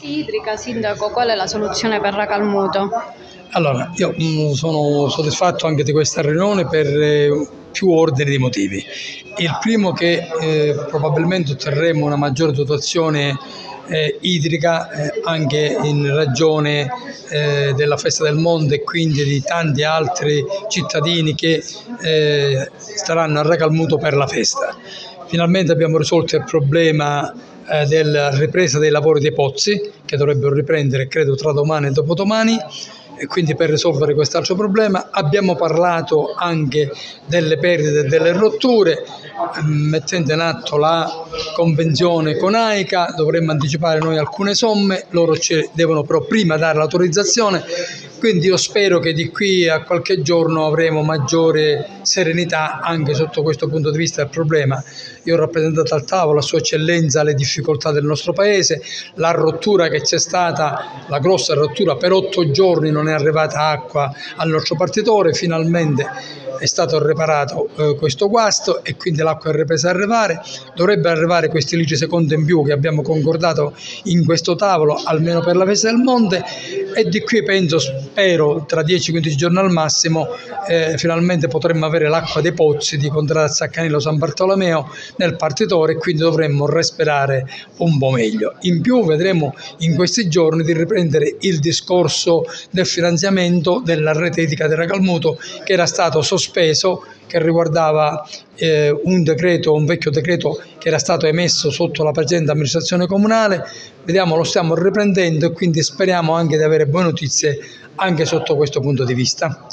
crisi idrica, sindaco, qual è la soluzione per Racalmuto? Allora, io sono soddisfatto anche di questa riunione per più ordini di motivi. Il primo che probabilmente otterremo una maggiore dotazione idrica anche in ragione della Festa del Mondo e quindi di tanti altri cittadini che staranno a Racalmuto per la festa. Finalmente abbiamo risolto il problema della ripresa dei lavori dei pozzi, che dovrebbero riprendere credo tra domani e dopodomani, e quindi per risolvere quest'altro problema abbiamo parlato anche delle perdite e delle rotture, mettendo in atto la convenzione con AICA. Dovremmo anticipare noi alcune somme, loro ci devono però prima dare l'autorizzazione, quindi io spero che di qui a qualche giorno avremo maggiore serenità anche sotto questo punto di vista del problema. Io ho rappresentato al tavolo a Sua Eccellenza le difficoltà del nostro paese, la rottura che c'è stata, la grossa rottura, per 8 giorni non è arrivata acqua al nostro partitore, finalmente è stato riparato questo guasto e quindi l'acqua è ripresa a arrivare. Dovrebbe arrivare questi litri secondo in più che abbiamo concordato in questo tavolo, almeno per la Festa del Monte, e di qui spero tra 10-15 giorni al massimo finalmente potremmo avere l'acqua dei pozzi di Contrada Zaccanello San Bartolomeo nel partitore e quindi dovremmo respirare un po' meglio. In più vedremo in questi giorni di riprendere il discorso del finanziamento della rete idrica di Racalmuto, che era stato sospeso, che riguardava un vecchio decreto che era stato emesso sotto la precedente amministrazione comunale. Vediamo, lo stiamo riprendendo e quindi speriamo anche di avere buone notizie anche sotto questo punto di vista.